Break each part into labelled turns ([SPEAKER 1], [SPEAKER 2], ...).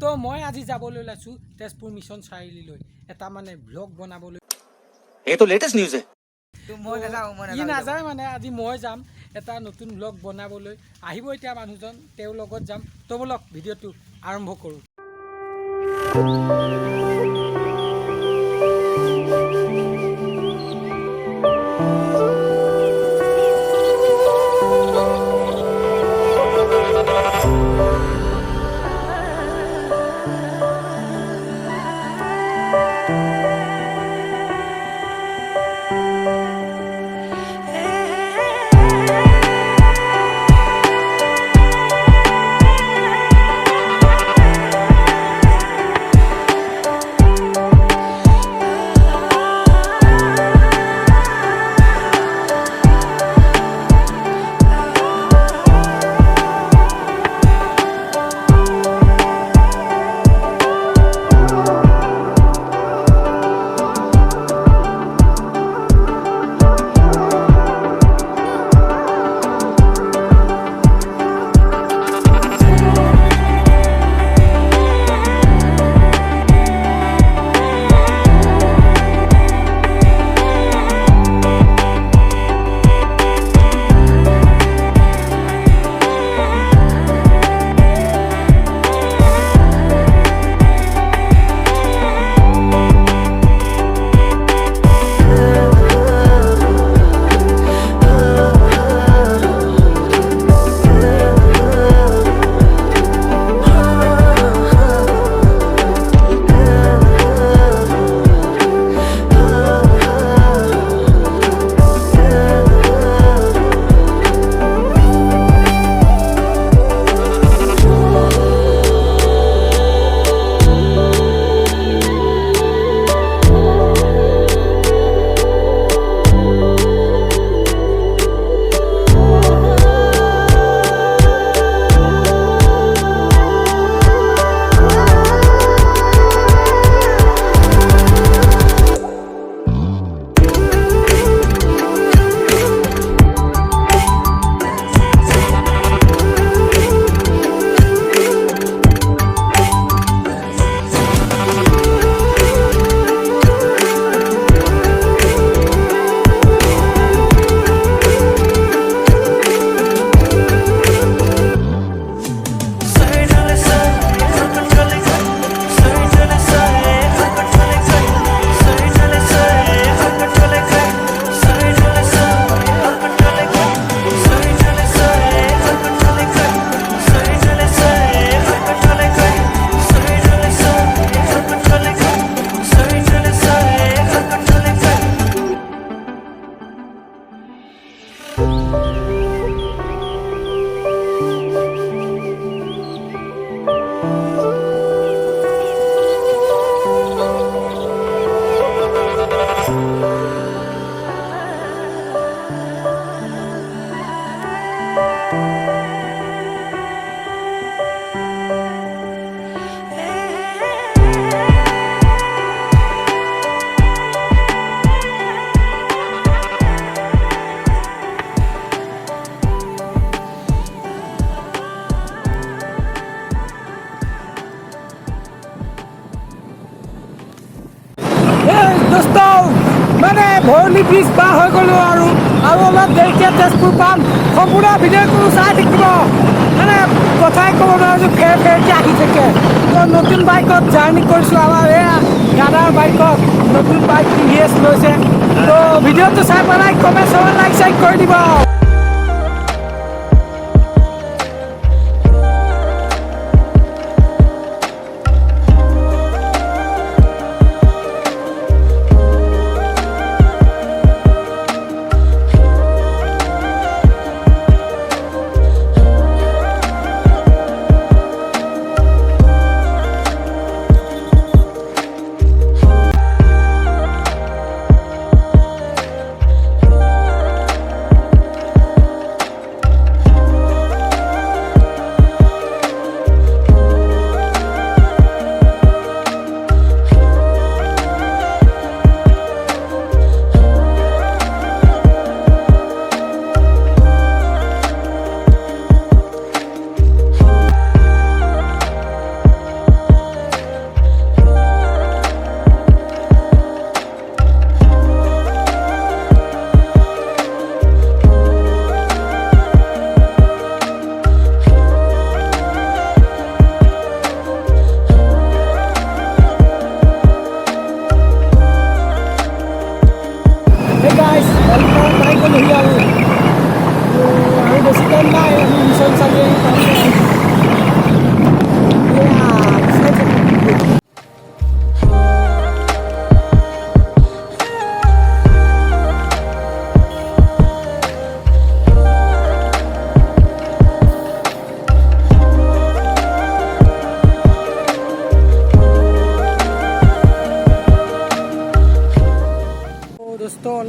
[SPEAKER 1] তো মই আজি যাবলৈ ওলাইছোঁ তেজপুৰ মিছন চাৰিআলিলৈ এটা মানে ব্লগ বনাবলৈ।
[SPEAKER 2] ये तो लेटेस्ट न्यूज़ है।
[SPEAKER 1] ই নাযায় মানে আজি মই যাম এটা নতুন ব্লগ বনাবলৈ। আহিব এতিয়া মানুহজন, তেওঁৰ লগত যাম। তো বলক ভিডিঅ'টো আৰম্ভ কৰোঁ। দোস্ত মানে ভৰলি ব্ৰিজ পাৰ হৈ গ'লোঁ আৰু অলপ দেৰিকৈ তেজপুৰ পাম। সম্পূৰ্ণ ভিডিঅ'টো চাই থাকিব। মানে কথাই ক'ব নোৱাৰোঁ যে ফেৰকৈ আহি থাকে। তো নতুন বাইকত জাৰ্ণি কৰিছোঁ। আমাৰ এয়া দাদাৰ বাইকত নতুন বাইক TVS লৈছে। তো ভিডিঅ'টো চাই পেলাই কমেণ্ট চমেণ্ট লাইক চাইক কৰি দিব।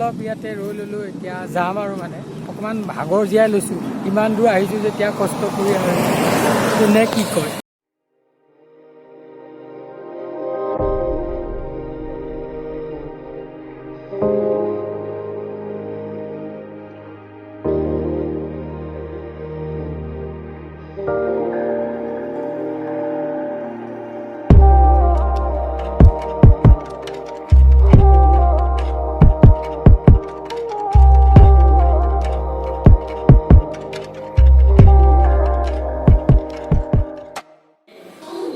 [SPEAKER 1] অলপ ইয়াতে ৰৈ ল'লোঁ এতিয়া যাম আৰু মানে অকণমান ভাগৰ জীয়াই লৈছোঁ ইমান দূৰ আহিছোঁ যেতিয়া কষ্ট কৰি আৰু কোনে কি কয়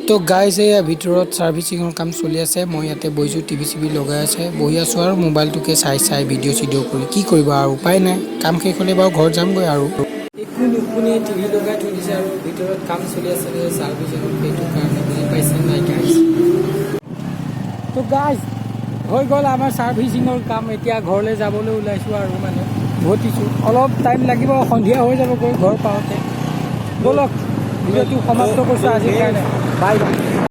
[SPEAKER 1] তো গাইজ এয়া ভিতৰত ছাৰ্ভিচিঙৰ কাম চলি আছে মই ইয়াতে বহিছোঁ টিভি চিভি লগাই আছে বহি আছোঁ আৰু মোবাইলটোকে চাই ভিডিঅ' চিডিঅ' কৰি কি কৰিবা আৰু উপায় নাই কাম শেষ হ'লে বাৰু ঘৰত যামগৈ আৰু একো নুশুনি টিভি লগাই থৈ দিছে আৰু ভিতৰত কাম চলি আছে ছাৰ্ভিচিঙৰ সেইটো কাৰণে বুজি পাইছে নাই গাইজ তো গাইজ হৈ গ'ল আমাৰ ছাৰ্ভিচিঙৰ কাম এতিয়া ঘৰলৈ যাবলৈ ওলাইছোঁ আৰু মানে ঘটিছোঁ অলপ টাইম লাগিব সন্ধিয়া হৈ যাবগৈ ঘৰ পাওঁতে ব'লক ভিডিঅ'টো সমাপ্ত কৰিছোঁ আজিৰ কাৰণে বাই বাই